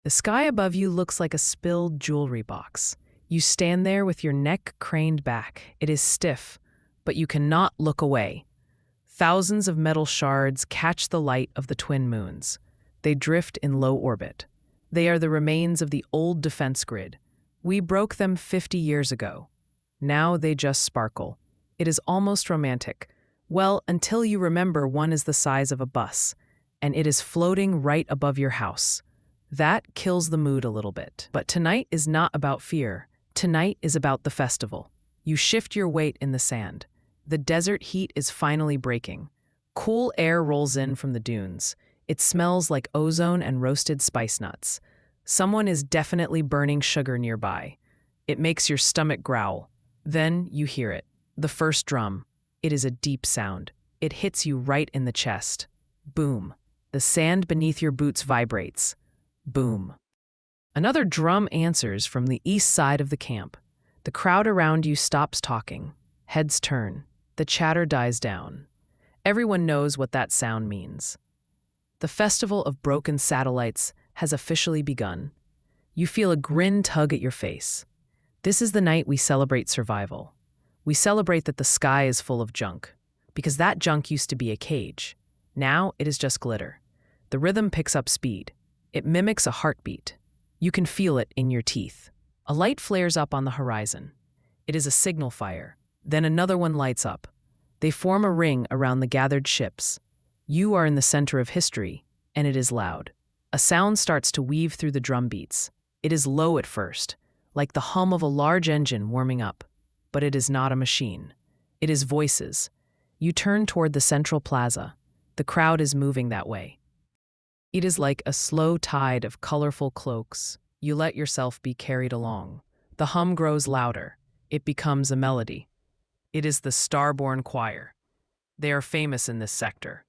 The sky above you looks like a spilled jewelry box. You stand there with your neck craned back. It is stiff, but you cannot look away. Thousands of metal shards catch the light of the twin moons. They drift in low orbit. They are the remains of the old defense grid. We broke them 50 years ago. Now they just sparkle. It is almost romantic. Well, until you remember one is the size of a bus, and it is floating right above your house. That kills the mood a little bit. But tonight is not about fear. Tonight is about the festival. You shift your weight in the sand. The desert heat is finally breaking. Cool air rolls in from the dunes. It smells like ozone and roasted spice nuts. Someone is definitely burning sugar nearby. It makes your stomach growl. Then you hear it. The first drum. It is a deep sound. It hits you right in the chest. Boom. The sand beneath your boots vibrates. Boom. Another drum answers from the east side of the camp. The crowd around you stops talking. Heads turn. The chatter dies down. Everyone knows what that sound means. The festival of broken satellites has officially begun. You feel a grin tug at your face. This is the night we celebrate survival. We celebrate that the sky is full of junk, because that junk used to be a cage. Now it is just glitter. The rhythm picks up speed. It mimics a heartbeat. You can feel it in your teeth. A light flares up on the horizon. It is a signal fire. Then another one lights up. They form a ring around the gathered ships. You are in the center of history, and it is loud. A sound starts to weave through the drum beats. It is low at first, like the hum of a large engine warming up. But it is not a machine. It is voices. You turn toward the central plaza. The crowd is moving that way. It is like a slow tide of colorful cloaks. You let yourself be carried along. The hum grows louder. It becomes a melody. It is the Starborn Choir. They are famous in this sector.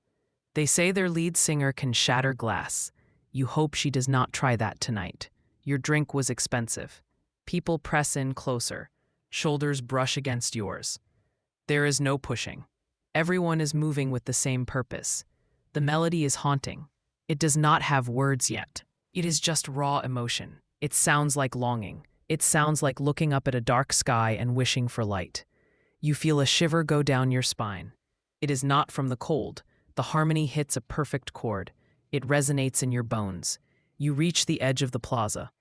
They say their lead singer can shatter glass. You hope she does not try that tonight. Your drink was expensive. People press in closer. Shoulders brush against yours. There is no pushing. Everyone is moving with the same purpose. The melody is haunting. It does not have words yet. It is just raw emotion. It sounds like longing. It sounds like looking up at a dark sky and wishing for light. You feel a shiver go down your spine. It is not from the cold. The harmony hits a perfect chord. It resonates in your bones. You reach the edge of the plaza.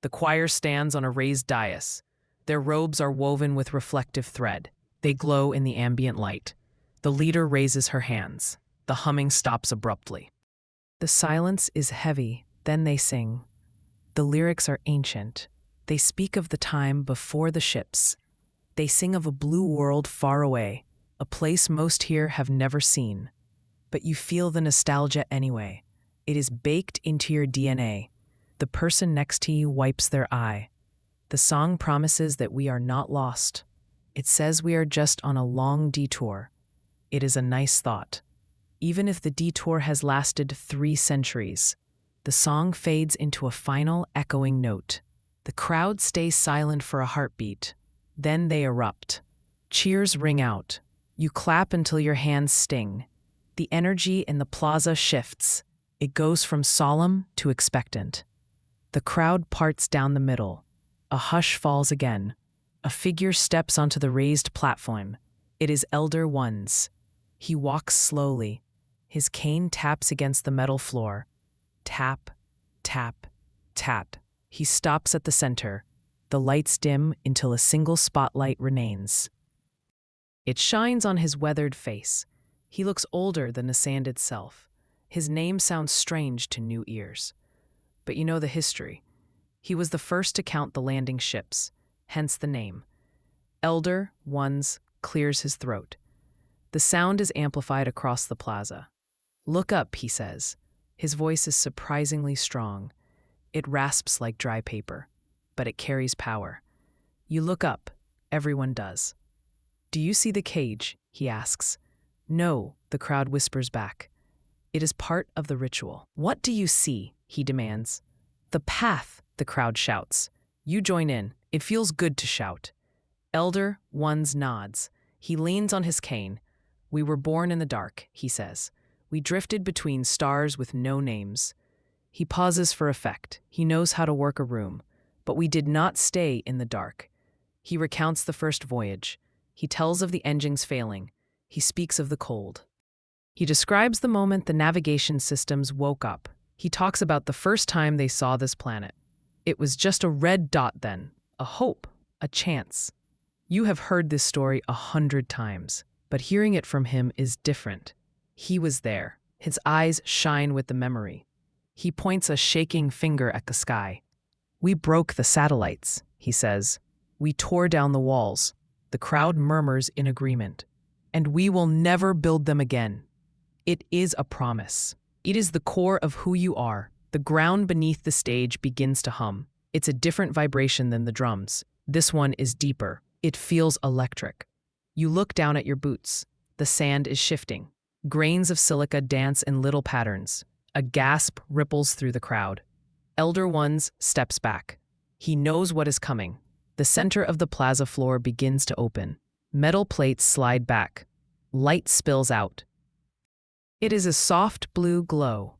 The choir stands on a raised dais. Their robes are woven with reflective thread. They glow in the ambient light. The leader raises her hands. The humming stops abruptly. The silence is heavy. Then they sing. The lyrics are ancient. They speak of the time before the ships. They sing of a blue world far away, a place most here have never seen. But you feel the nostalgia anyway. It is baked into your DNA. The person next to you wipes their eye. The song promises that we are not lost. It says we are just on a long detour. It is a nice thought. Even if the detour has lasted 3 centuries, the song fades into a final echoing note. The crowd stays silent for a heartbeat. Then they erupt. Cheers ring out. You clap until your hands sting. The energy in the plaza shifts. It goes from solemn to expectant. The crowd parts down the middle. A hush falls again. A figure steps onto the raised platform. It is Elder Ones. He walks slowly. His cane taps against the metal floor. Tap, tap, tap. He stops at the center. The lights dim until a single spotlight remains. It shines on his weathered face. He looks older than the sand itself. His name sounds strange to new ears. But you know the history. He was the first to count the landing ships, hence the name. Elder Ones clears his throat. The sound is amplified across the plaza. Look up, he says. His voice is surprisingly strong. It rasps like dry paper, but it carries power. You look up. Everyone does. Do you see the cage? He asks. No, the crowd whispers back. It is part of the ritual. What do you see? He demands. The path, the crowd shouts. You join in. It feels good to shout. Elder Ones nods. He leans on his cane. We were born in the dark, he says. We drifted between stars with no names. He pauses for effect. He knows how to work a room. But we did not stay in the dark. He recounts the first voyage. He tells of the engines failing. He speaks of the cold. He describes the moment the navigation systems woke up. He talks about the first time they saw this planet. It was just a red dot then, a hope, a chance. You have heard this story 100 times, but hearing it from him is different. He was there. His eyes shine with the memory. He points a shaking finger at the sky. We broke the satellites, he says. We tore down the walls. The crowd murmurs in agreement. And we will never build them again. It is a promise. It is the core of who you are. The ground beneath the stage begins to hum. It's a different vibration than the drums. This one is deeper. It feels electric. You look down at your boots. The sand is shifting. Grains of silica dance in little patterns. A gasp ripples through the crowd. Elder Ones steps back. He knows what is coming. The center of the plaza floor begins to open. Metal plates slide back. Light spills out. It is a soft blue glow.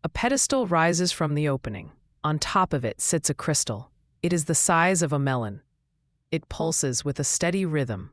A pedestal rises from the opening. On top of it sits a crystal. It is the size of a melon. It pulses with a steady rhythm.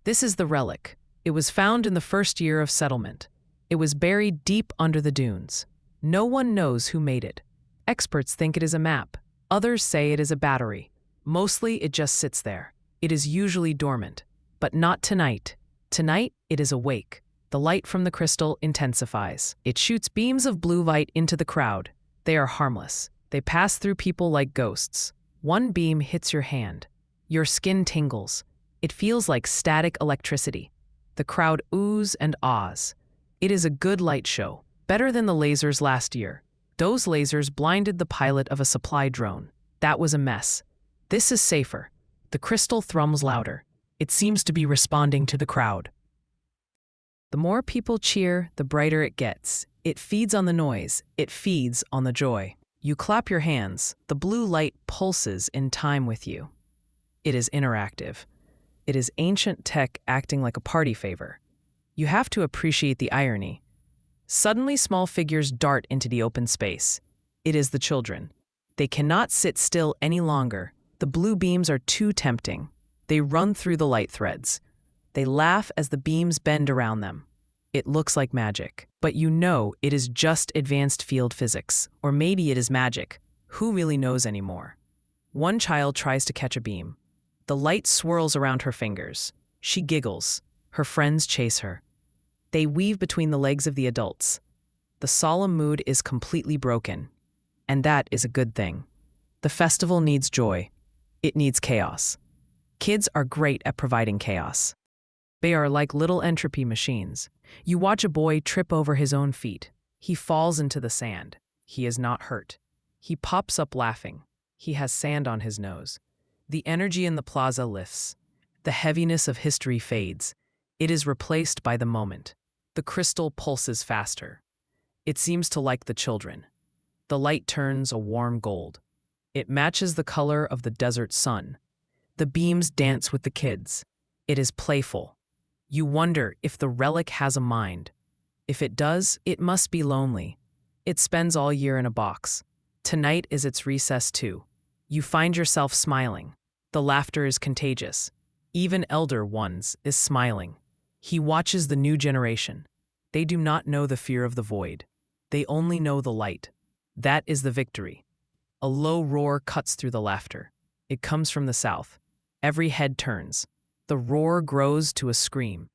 This is the relic. It was found in the first year of settlement. It was buried deep under the dunes. No one knows who made it. Experts think it is a map. Others say it is a battery. Mostly it just sits there. It is usually dormant. But not tonight. Tonight it is awake. The light from the crystal intensifies. It shoots beams of blue light into the crowd. They are harmless. They pass through people like ghosts. One beam hits your hand. Your skin tingles. It feels like static electricity. The crowd oohs and ahs. It is a good light show. Better than the lasers last year. Those lasers blinded the pilot of a supply drone. That was a mess. This is safer. The crystal thrums louder. It seems to be responding to the crowd. The more people cheer, the brighter it gets. It feeds on the noise. It feeds on the joy. You clap your hands. The blue light pulses in time with you. It is interactive. It is ancient tech acting like a party favor. You have to appreciate the irony. Suddenly, small figures dart into the open space. It is the children. They cannot sit still any longer. The blue beams are too tempting. They run through the light threads. They laugh as the beams bend around them. It looks like magic, but you know it is just advanced field physics, or maybe it is magic. Who really knows anymore? One child tries to catch a beam. The light swirls around her fingers. She giggles. Her friends chase her. They weave between the legs of the adults. The solemn mood is completely broken. And that is a good thing. The festival needs joy. It needs chaos. Kids are great at providing chaos. They are like little entropy machines. You watch a boy trip over his own feet. He falls into the sand. He is not hurt. He pops up laughing. He has sand on his nose. The energy in the plaza lifts. The heaviness of history fades. It is replaced by the moment. The crystal pulses faster. It seems to like the children. The light turns a warm gold. It matches the color of the desert sun. The beams dance with the kids. It is playful. You wonder if the relic has a mind. If it does, it must be lonely. It spends all year in a box. Tonight is its recess too. You find yourself smiling. The laughter is contagious. Even Elder Ones is smiling. He watches the new generation. They do not know the fear of the void. They only know the light. That is the victory. A low roar cuts through the laughter. It comes from the south. Every head turns. The roar grows to a scream.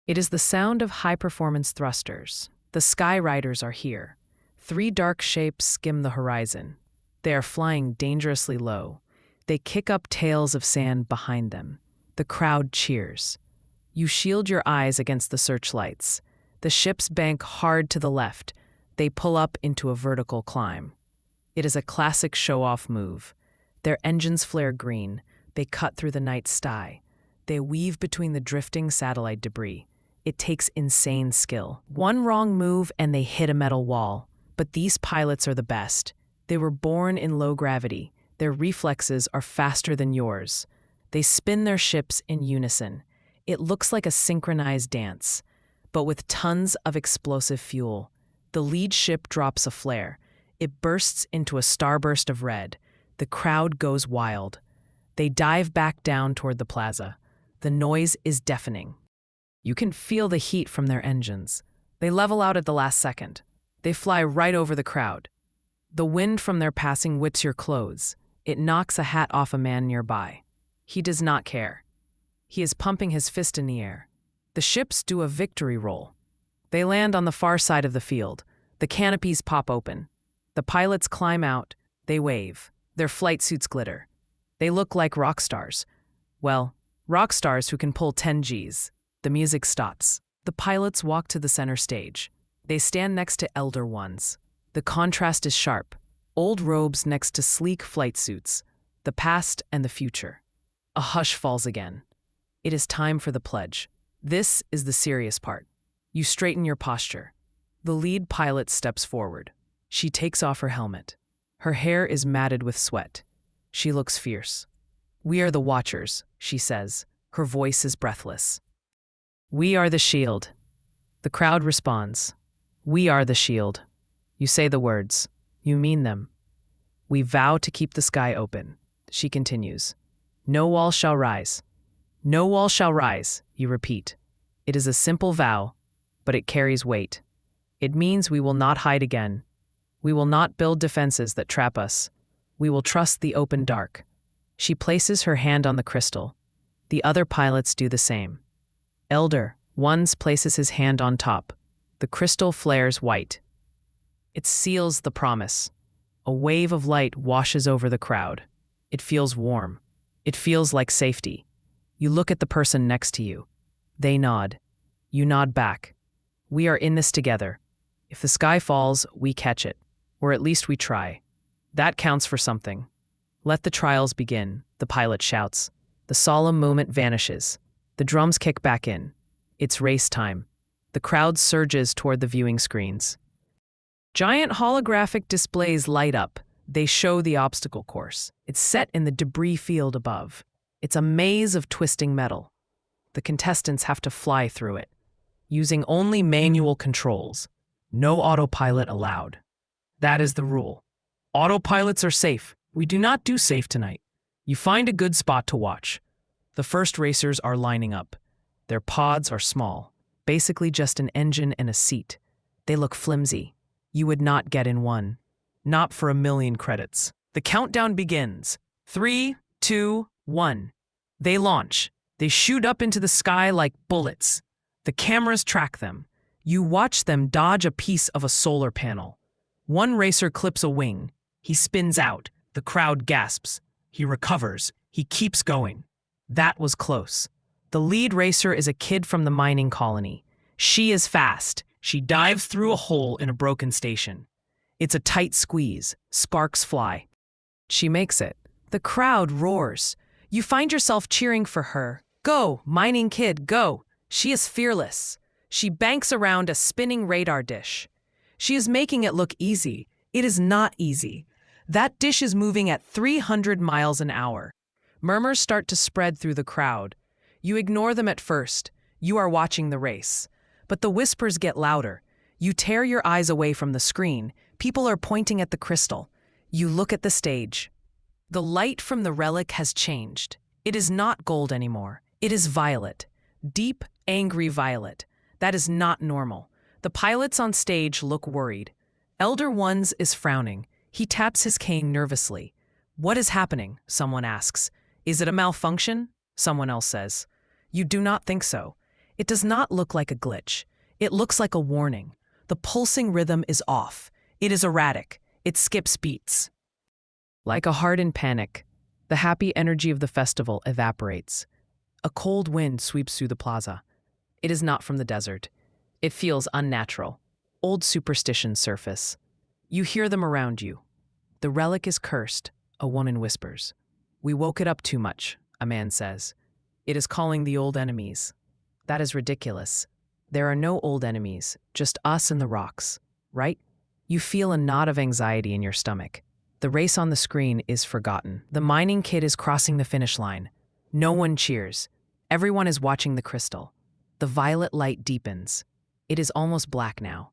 It is the sound of high-performance thrusters. The Sky Riders are here. 3 dark shapes skim the horizon. They are flying dangerously low. They kick up tails of sand behind them. The crowd cheers. You shield your eyes against the searchlights. The ships bank hard to the left. They pull up into a vertical climb. It is a classic show-off move. Their engines flare green. They cut through the night sky. They weave between the drifting satellite debris. It takes insane skill. One wrong move and they hit a metal wall. But these pilots are the best. They were born in low gravity. Their reflexes are faster than yours. They spin their ships in unison. It looks like a synchronized dance, but with tons of explosive fuel. The lead ship drops a flare. it bursts into a starburst of red. The crowd goes wild. They dive back down toward the plaza. The noise is deafening. You can feel the heat from their engines. They level out at the last second. They fly right over the crowd. The wind from their passing whips your clothes. It knocks a hat off a man nearby. He does not care. He is pumping his fist in the air. The ships do a victory roll. They land on the far side of the field. The canopies pop open. The pilots climb out. They wave. Their flight suits glitter. They look like rock stars. Well, rock stars who can pull 10 Gs. The music stops. The pilots walk to the center stage. They stand next to elder ones. The contrast is sharp. Old robes next to sleek flight suits. The past and the future. A hush falls again. It is time for the pledge. This is the serious part. You straighten your posture. The lead pilot steps forward. She takes off her helmet. Her hair is matted with sweat. She looks fierce. "We are the Watchers," she says. Her voice is breathless. "We are the shield." The crowd responds. "We are the shield." You say the words. You mean them. "We vow to keep the sky open," she continues. "No wall shall rise." "No wall shall rise," you repeat. It is a simple vow, but it carries weight. It means we will not hide again. We will not build defenses that trap us. We will trust the open dark. She places her hand on the crystal. The other pilots do the same. Elder Ones places his hand on top. The crystal flares white. It seals the promise. A wave of light washes over the crowd. It feels warm. It feels like safety. You look at the person next to you. They nod. You nod back. We are in this together. If the sky falls, we catch it. Or at least we try. That counts for something. Let the trials begin, the pilot shouts. The solemn moment vanishes. The drums kick back in. It's race time. The crowd surges toward the viewing screens. Giant holographic displays light up. They show the obstacle course. It's set in the debris field above. It's a maze of twisting metal. The contestants have to fly through it, using only manual controls. No autopilot allowed. That is the rule. Autopilots are safe. We do not do safe tonight. You find a good spot to watch. The first racers are lining up. Their pods are small, basically just an engine and a seat. They look flimsy. You would not get in one. Not for 1,000,000 credits. The countdown begins. 3, 2, 1. They launch. They shoot up into the sky like bullets. The cameras track them. You watch them dodge a piece of a solar panel. One racer clips a wing. He spins out. The crowd gasps. He recovers. He keeps going. That was close. The lead racer is a kid from the mining colony. She is fast. She dives through a hole in a broken station. It's a tight squeeze. Sparks fly. She makes it. The crowd roars. You find yourself cheering for her. Go, mining kid, go. She is fearless. She banks around a spinning radar dish. She is making it look easy. It is not easy. That dish is moving at 300 miles an hour. Murmurs start to spread through the crowd. You ignore them at first. You are watching the race. But the whispers get louder. You tear your eyes away from the screen. People are pointing at the crystal. You look at the stage. The light from the relic has changed. It is not gold anymore. It is violet. Deep, angry violet. That is not normal. The pilots on stage look worried. Elder Ones is frowning. He taps his cane nervously. What is happening? Someone asks. Is it a malfunction? Someone else says. You do not think so. It does not look like a glitch. It looks like a warning. The pulsing rhythm is off. It is erratic. It skips beats. Like a heart in panic, the happy energy of the festival evaporates. A cold wind sweeps through the plaza. It is not from the desert. It feels unnatural. Old superstitions surface. You hear them around you. The relic is cursed, a woman whispers. We woke it up too much, a man says. It is calling the old enemies. That is ridiculous. There are no old enemies, just us and the rocks, right? You feel a knot of anxiety in your stomach. The race on the screen is forgotten. The mining kid is crossing the finish line. No one cheers. Everyone is watching the crystal. The violet light deepens. It is almost black now.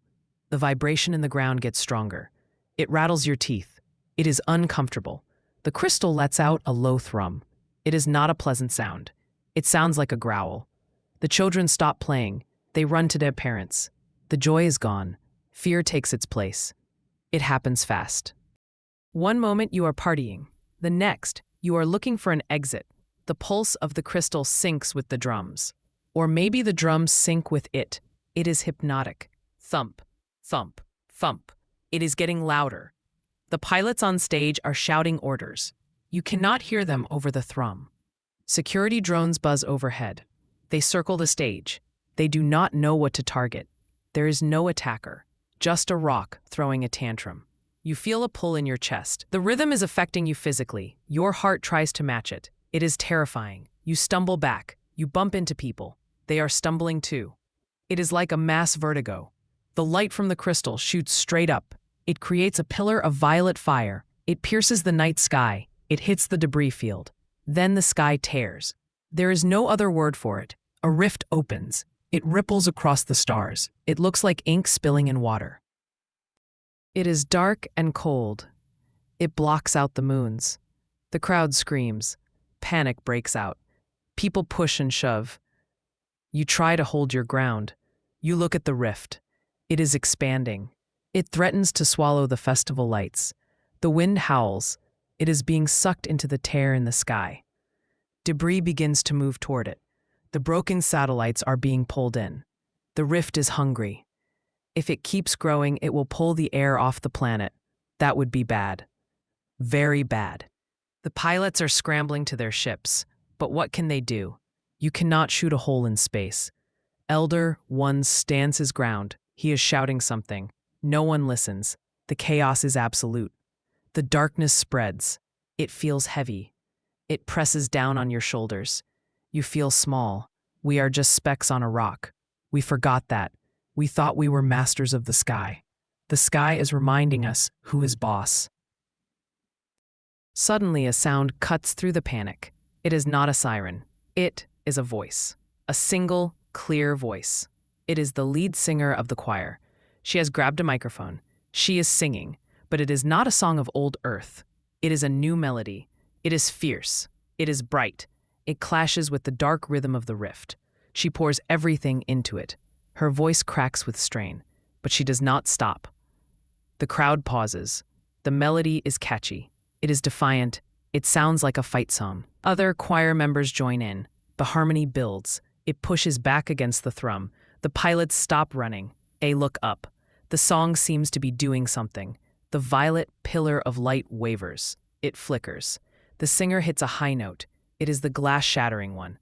The vibration in the ground gets stronger. It rattles your teeth. It is uncomfortable. The crystal lets out a low thrum. It is not a pleasant sound. It sounds like a growl. The children stop playing. They run to their parents. The joy is gone. Fear takes its place. It happens fast. One moment you are partying. The next, you are looking for an exit. The pulse of the crystal syncs with the drums. Or maybe the drums sync with it. It is hypnotic. Thump, thump, thump. It is getting louder. The pilots on stage are shouting orders. You cannot hear them over the thrum. Security drones buzz overhead. They circle the stage. They do not know what to target. There is no attacker, just a rock throwing a tantrum. You feel a pull in your chest. The rhythm is affecting you physically. Your heart tries to match it. It is terrifying. You stumble back. You bump into people. They are stumbling too. It is like a mass vertigo. The light from the crystal shoots straight up. It creates a pillar of violet fire. It pierces the night sky. It hits the debris field. Then the sky tears. There is no other word for it. A rift opens. It ripples across the stars. It looks like ink spilling in water. It is dark and cold. It blocks out the moons. The crowd screams. Panic breaks out. People push and shove. You try to hold your ground. You look at the rift. It is expanding. It threatens to swallow the festival lights. The wind howls. It is being sucked into the tear in the sky. Debris begins to move toward it. The broken satellites are being pulled in. The rift is hungry. If it keeps growing, it will pull the air off the planet. That would be bad. Very bad. The pilots are scrambling to their ships. But what can they do? You cannot shoot a hole in space. Elder One stands his ground. He is shouting something. No one listens. The chaos is absolute. The darkness spreads. It feels heavy. It presses down on your shoulders. You feel small. We are just specks on a rock. We forgot that. We thought we were masters of the sky. The sky is reminding us who is boss. Suddenly, a sound cuts through the panic. It is not a siren. It is a voice. A single, clear voice. It is the lead singer of the choir. She has grabbed a microphone. She is singing, but it is not a song of old earth. It is a new melody. It is fierce. It is bright. It clashes with the dark rhythm of the rift. She pours everything into it. Her voice cracks with strain, but she does not stop. The crowd pauses. The melody is catchy. It is defiant. It sounds like a fight song. Other choir members join in. The harmony builds. It pushes back against the thrum. The pilots stop running. They look up. The song seems to be doing something. The violet pillar of light wavers. It flickers. The singer hits a high note. It is the glass-shattering one.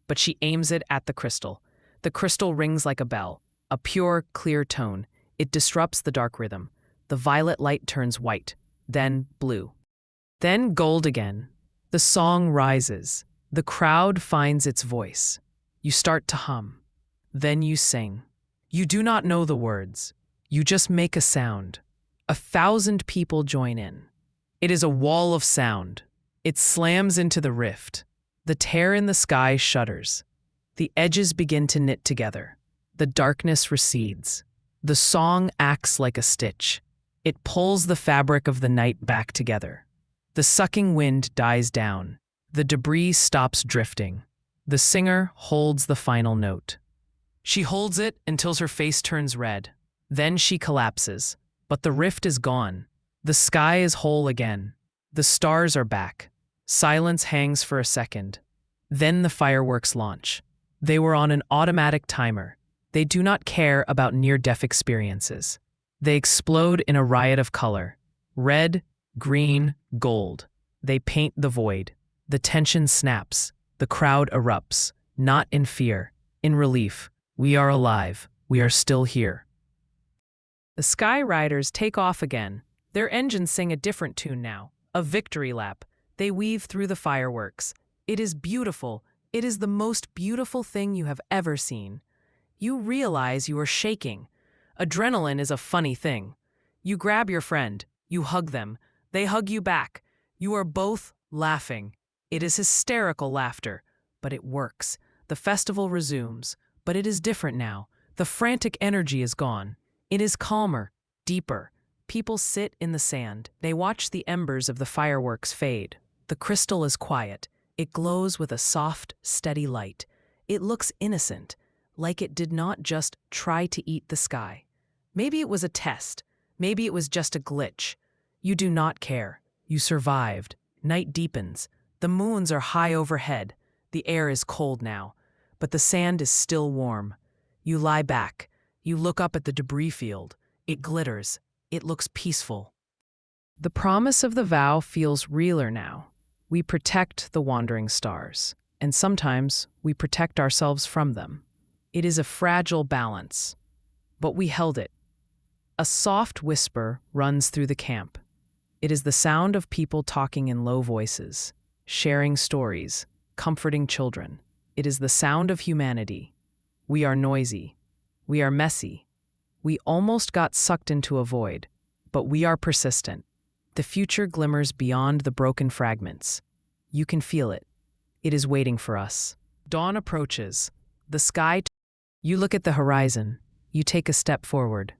But she aims it at the crystal. The crystal rings like a bell, a pure, clear tone. It disrupts the dark rhythm. The violet light turns white, then blue. Then gold again. The song rises. The crowd finds its voice. You start to hum. Then you sing. You do not know the words. You just make a sound. 1,000 people join in. It is a wall of sound. It slams into the rift. The tear in the sky shudders. The edges begin to knit together. The darkness recedes. The song acts like a stitch. It pulls the fabric of the night back together. The sucking wind dies down. The debris stops drifting. The singer holds the final note. She holds it until her face turns red. Then she collapses. But the rift is gone. The sky is whole again. The stars are back. Silence hangs for a second. Then the fireworks launch. They were on an automatic timer. They do not care about near-death experiences. They explode in a riot of color. Red, green, gold. They paint the void. The tension snaps. The crowd erupts. Not in fear, in relief. We are alive. We are still here. The Sky Riders take off again. Their engines sing a different tune now. A victory lap. They weave through the fireworks. It is beautiful. It is the most beautiful thing you have ever seen. You realize you are shaking. Adrenaline is a funny thing. You grab your friend. You hug them. They hug you back. You are both laughing. It is hysterical laughter, but it works. The festival resumes, but it is different now. The frantic energy is gone. It is calmer, deeper. People sit in the sand. They watch the embers of the fireworks fade. The crystal is quiet. It glows with a soft, steady light. It looks innocent, like it did not just try to eat the sky. Maybe it was a test. Maybe it was just a glitch. You do not care. You survived. Night deepens. The moons are high overhead. The air is cold now, but the sand is still warm. You lie back. You look up at the debris field. It glitters. It looks peaceful. The promise of the vow feels realer now. We protect the wandering stars, and sometimes we protect ourselves from them. It is a fragile balance, but we held it. A soft whisper runs through the camp. It is the sound of people talking in low voices, sharing stories, comforting children. It is the sound of humanity. We are noisy. We are messy. We almost got sucked into a void, but we are persistent. The future glimmers beyond the broken fragments. You can feel it. It is waiting for us. Dawn approaches. The sky. You look at the horizon. You take a step forward.